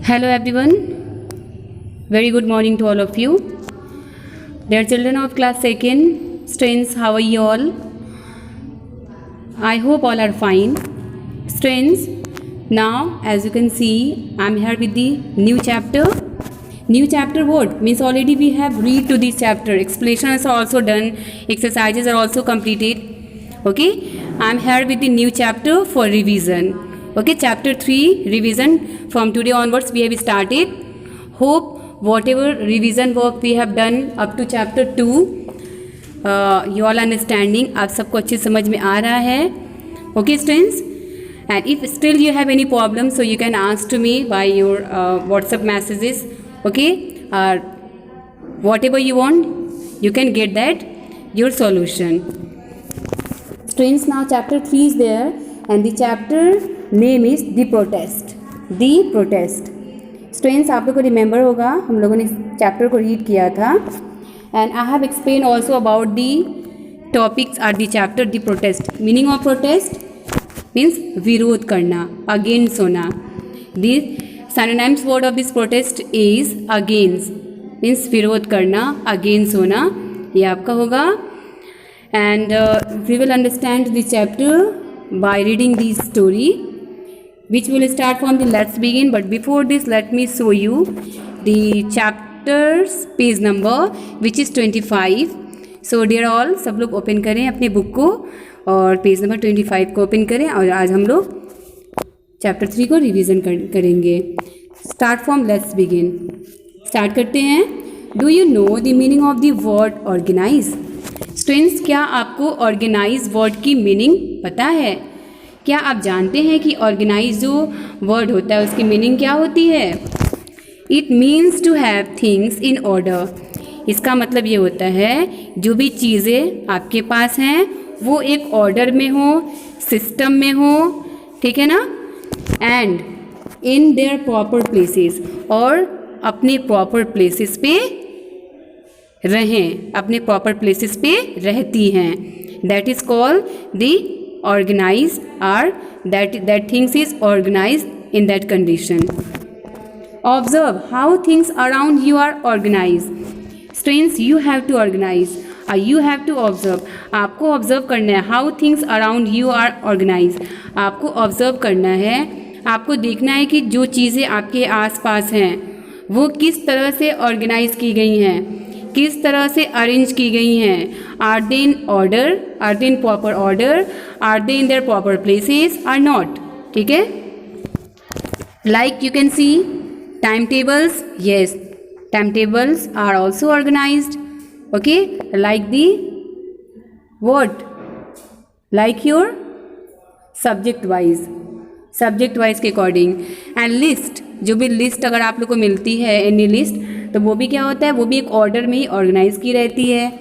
Hello everyone, very good morning to all of you. Dear children of class 2nd, students, how are you all? I hope all are fine. Students, now as you can see, I am here with the new chapter. New chapter what? Means already we have read to this chapter. Explanations are also done. Exercises are also completed. Okay, I am here with the new chapter for revision. Okay, chapter 3 revision. From today onwards we have started. Hope whatever revision work we have done up to chapter 2 you all understanding, आप सबको अच्छे समझ में आ रहा है. Okay students, and if still you have any problem, so you can ask to me by your WhatsApp messages. Okay, whatever you want, you can get that your solution. Students, now chapter 3 is there and the chapter name is The Protest. The Protest. Students, आप लोग को remember होगा हम लोगों ने इस chapter को read किया था and I have explained also about the topics at the chapter The Protest. Meaning of protest means विरोध करना, against होना. The synonyms word of this protest is against, means विरोध करना, against होना, ये आपका होगा. And we will understand this chapter by reading this story, which will start from the let's begin. But before this, let me show you the chapter's page number, which is 25. So dear all, सब लोग open करें अपने book को और page number 25 को open करें और आज हम लोग चैप्टर 3 को रिवीजन करेंगे. Start from let's begin. Start करते हैं. Do you know the meaning of the word organise? Students, क्या आपको ऑर्गेनाइज वर्ड की मीनिंग पता है? क्या आप जानते हैं कि ऑर्गेनाइज जो वर्ड होता है उसकी मीनिंग क्या होती है? It means to have things in order. इसका मतलब ये होता है जो भी चीज़ें आपके पास हैं वो एक ऑर्डर में हो, सिस्टम में हो, ठीक है ना, and in their proper places, और अपने प्रॉपर प्लेसेस पे रहें, अपने प्रॉपर प्लेसेस पे रहती हैं. That is called the organized, or that things is organized in that condition. Observe how things around you are organized. Students, you have to organize, you have to observe. आपको observe करना है how things around you are organized. आपको observe करना है, आपको देखना है कि जो चीज़ें आपके आसपास हैं वो किस तरह से organize की गई हैं, किस तरह से अरेंज की गई हैं. Are they in order, are they in proper order, are they in their proper places, are not. ठीक है. Like you can see time tables. Yes, time tables are also organised. Okay, like the what, like your subject wise के according. And list, जो भी list अगर आप लोग को मिलती है एनी लिस्ट, तो वो भी क्या होता है, वो भी एक ऑर्डर में ही ऑर्गेनाइज की रहती है.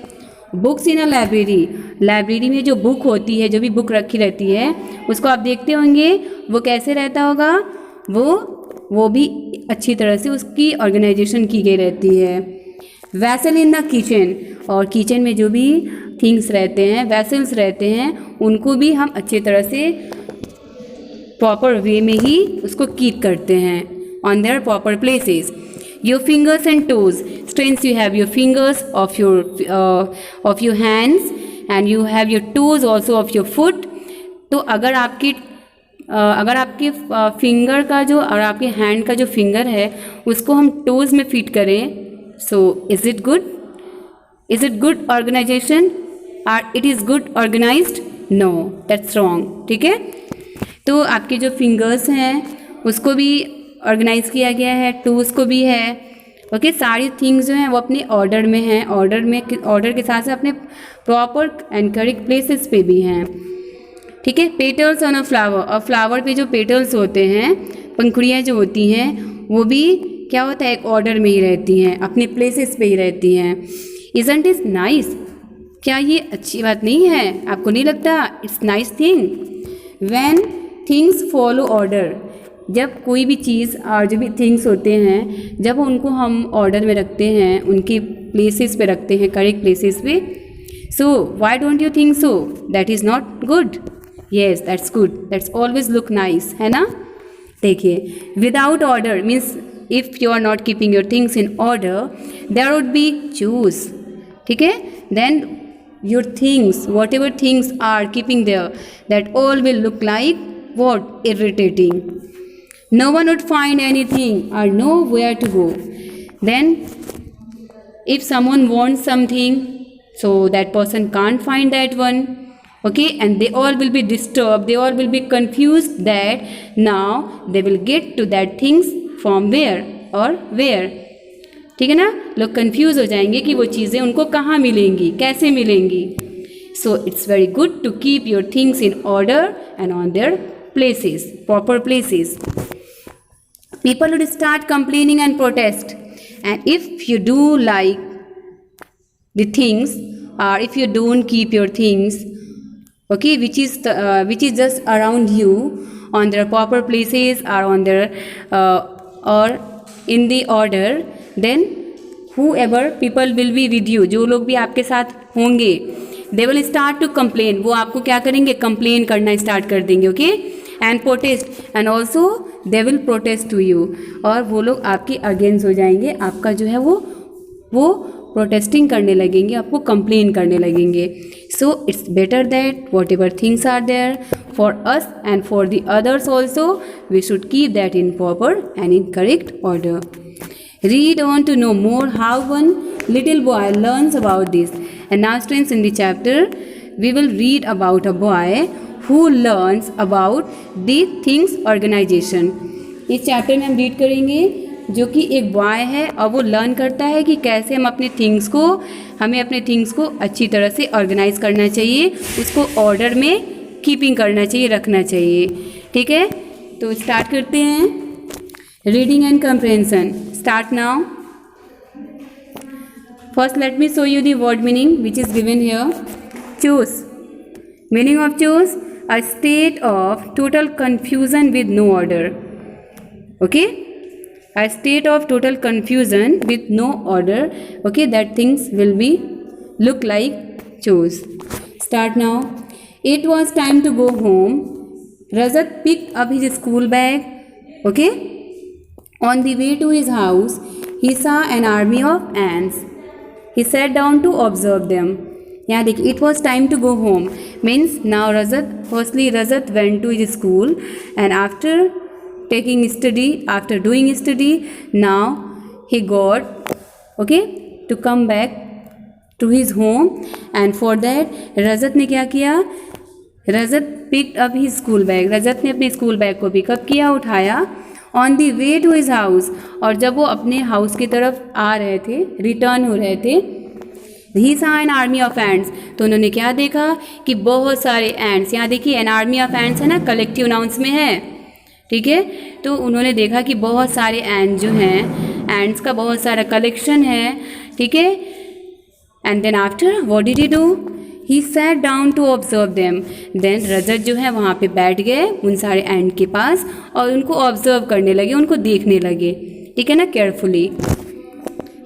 बुक्स इन अ लाइब्रेरी में जो बुक होती है, जो भी बुक रखी रहती है उसको आप देखते होंगे वो कैसे रहता होगा, वो भी अच्छी तरह से उसकी ऑर्गेनाइजेशन की गई रहती है. वैसल इन द किचन, और किचन में जो भी थिंग्स रहते हैं, वैसल्स रहते हैं, उनको भी हम अच्छी तरह से प्रॉपर वे में ही उसको कीप करते हैं on their proper places. Your fingers and toes. Students, you have your fingers of your hands and you have your toes also of your foot. तो अगर आपके फिंगर का जो और आपके हैंड का जो फिंगर है उसको हम टोज में फिट करें, so is it good organization, और it is good organized? No, that's wrong. ठीक है. तो आपके जो फिंगर्स हैं उसको भी ऑर्गेनाइज किया गया है, टूल्स को भी है. ओके, सारी थिंग्स जो हैं वो अपने ऑर्डर में हैं, ऑर्डर के साथ साथ अपने प्रॉपर एंड करेक्ट प्लेसेस पे भी हैं. ठीक है. पेटल्स ऑन अ फ्लावर, और फ्लावर पे जो पेटल्स होते हैं, पंखुड़ियाँ जो होती हैं, वो भी क्या होता है, एक ऑर्डर में ही रहती हैं, अपने प्लेसेस पे ही रहती हैं. Isn't is nice? क्या ये अच्छी बात नहीं है? आपको नहीं लगता? It's nice thing. When things follow order, जब कोई भी चीज़ और जो भी थिंग्स होते हैं जब उनको हम ऑर्डर में रखते हैं, उनके प्लेसेस पे रखते हैं, करेक्ट प्लेसेस पे, so why don't you think so? That is not good. Yes, that's good, that's always look nice, है ना। देखिए, without order means if you are not keeping your things in order, there would be choose, ठीक है, then your things, whatever things are keeping there, that all will look like what? Irritating. No one would find anything or know where to go. Then if someone wants something, so that person can't find that one, okay, and they all will be disturbed, they all will be confused that now they will get to that things from where or where, ठीक है ना। लोग confuse हो जाएंगे कि वो चीज़ें उनको कहाँ मिलेंगी, कैसे मिलेंगी। So it's very good to keep your things in order and on their places, proper places. People would start complaining and protest, and if you do like the things or if you don't keep your things, okay, which is just around you on their proper places or on their or in the order, then whoever people will be with you, जो लोग भी आपके साथ होंगे, they will start to complain, वो आपको क्या करेंगे, कंप्लेन करना स्टार्ट कर देंगे, okay, and protest, and also they will protest to you, और वो लोग आपके अगेंस्ट हो जाएंगे, आपका जो है वो प्रोटेस्टिंग करने लगेंगे, आपको कंप्लेन करने लगेंगे। So it's better that whatever things are there for us and for the others also, we should keep that in proper and in correct order. Read on to know more how one little boy learns about this. And now students, in the chapter we will read about a boy who learns about the things organization. इस chapter में हम read करेंगे जो कि एक boy है और वो लर्न करता है कि कैसे हमें अपने थिंग्स को अच्छी तरह से ऑर्गेनाइज करना चाहिए, उसको ऑर्डर में कीपिंग करना चाहिए, रखना चाहिए, ठीक है। तो स्टार्ट करते हैं, reading and comprehension. Start now. First let me show you the word meaning which is given here. Choose. Meaning of choose: a state of total confusion with no order. Okay, a state of total confusion with no order, okay, that things will be look like choose. Start now. It was time to go home. Rajat picked up his school bag, okay. On the way to his house, he saw an army of ants. He sat down to observe them. यहाँ देखिए, it was time to go home means now Rajat went to his school, and after doing study, now he got, okay, to come back to his home, and for that Rajat ने क्या किया, Rajat picked up his school bag. रजत ने अपने school bag को pick up किया, उठाया, on the way to his house, और जब वो अपने हाउस की तरफ आ रहे थे, रिटर्न हो रहे थे, ही सा एन आर्मी ऑफ एंड्स, तो उन्होंने क्या देखा कि बहुत सारे एंड्स, यहाँ देखिए एन आर्मी ऑफ एंड्स है ना, कलेक्टिव नाउंस में है, ठीक है। तो उन्होंने देखा कि बहुत सारे एंड जो हैं, एंड्स का बहुत सारा कलेक्शन है, ठीक है। And then after what did he do, he sat down to observe them. Then Rajat जो है वहाँ पे बैठ गए उन सारे एंड के पास और उनको ऑब्जर्व करने लगे, उनको देखने लगे, ठीक है ना, केयरफुली।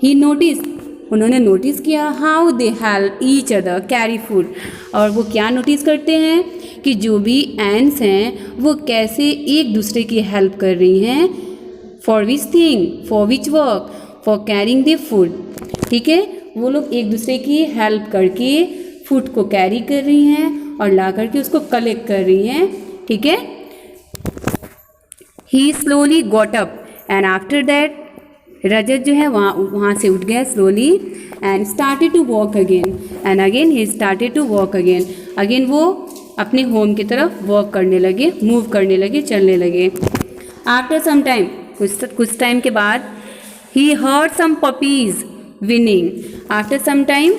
ही नोटिस, उन्होंने नोटिस किया, how they help each other carry food, और वो क्या नोटिस करते हैं कि जो भी एंड्स हैं वो कैसे एक दूसरे की हेल्प कर रही हैं, for which thing, for which work, for carrying the food, ठीक है। वो लोग एक दूसरे की हेल्प करके फूड को कैरी कर रही हैं और ला करके उसको कलेक्ट कर रही हैं, ठीक है। He slowly got up, and after that Rajat जो है वहाँ से उठ गया slowly, and started to walk again, and again he started to walk again, again वो अपने होम की तरफ वॉक करने लगे, मूव करने लगे, चलने लगे। आफ्टर सम टाइम, कुछ टाइम के बाद, he heard some puppies whining. After some time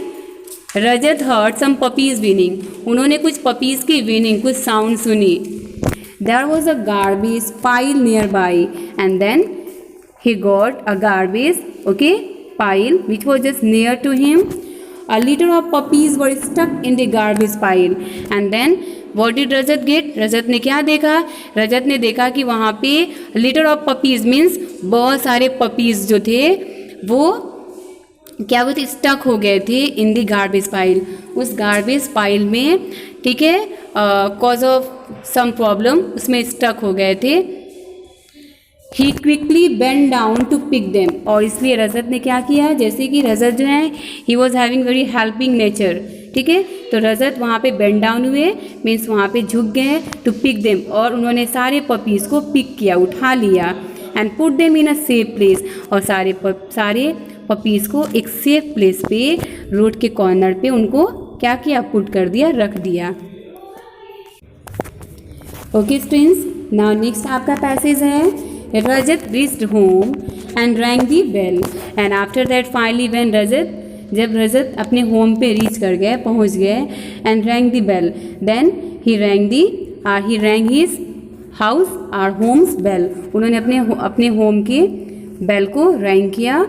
Rajat heard some puppies whining, उन्होंने कुछ पपीज की विनिंग, कुछ साउंड सुनी। There was a garbage pile nearby, and then he got a garbage, okay, pile which was just near to him. A litter of puppies were stuck in the garbage pile, and then what did Rajat get? रजत ने क्या देखा? रजत ने देखा कि वहाँ पे litter of puppies means बहुत सारे पपीज़ जो थे वो क्या हुए थे, स्टक हो गए थे इन दी गार्बेज पाइल, उस गार्बेज पाइल में, ठीक है, कॉज ऑफ सम प्रॉब्लम उसमें स्टक हो गए थे। He quickly bend down to pick them, और इसलिए रजत ने क्या किया, जैसे कि रजत जो है he was having very helping nature, ठीक है, तो रजत वहाँ पे बेंड डाउन हुए, मीन्स वहाँ पे झुक गए, टू पिक देम, और उन्होंने सारे पपीज़ को पिक किया, उठा लिया, and put them in a safe place, और सारे पपीज़ को एक सेफ प्लेस पे, रोड के कॉर्नर पे उनको क्या किया, पुट कर दिया, रख दिया। ओके स्टूडेंट्स, नाउ नेक्स्ट आपका पैसेज है, Rajat reached home and rang the bell, and after that finally when जब रजत अपने होम पे रीच कर गए, पहुंच गए, and rang the bell, then he rang his house or home's bell, उन्होंने अपने होम के बेल को रैंग किया।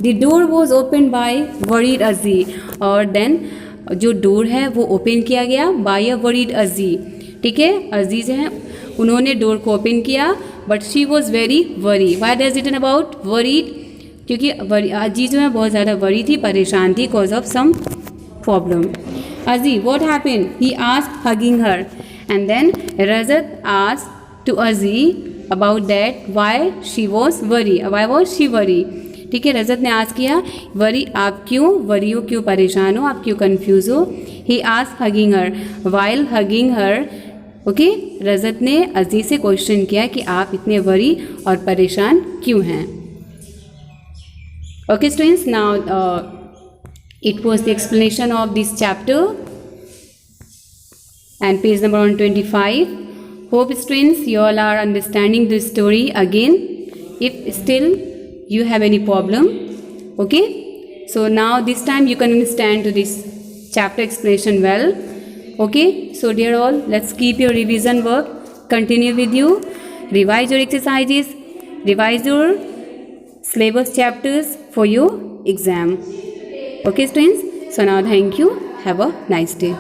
The door was open by worried अजी, और देन जो डोर है वो ओपन किया गया बाय अ वरीड अजी, ठीक है, अजी जो है उन्होंने डोर को ओपन किया, but she was very worry. Why does it about worried, क्योंकि अजी जो है बहुत ज़्यादा वरी थी, परेशान थी, cause of some problem. Aji what happened, he asked hugging her, and then Rajat asked to Aji about that why she was worry, ठीक है, रजत ने आज किया वरी, आप क्यों वरी हो, क्यों परेशान हो, आप क्यों कंफ्यूज हो। He asked hugging her, while hugging her, okay, Rajat ने अजी से क्वेश्चन किया कि आप इतने वरी और परेशान क्यों हैं। Okay students, now it was the explanation of this chapter and page number 125. Hope students you all are understanding the story again. If still you have any problem, okay, so now this time you can understand to this chapter explanation well. Okay, so dear all, let's keep your revision work continue with you, revise your exercises, revise your syllabus chapters for your exam. Okay students, so now thank you, have a nice day.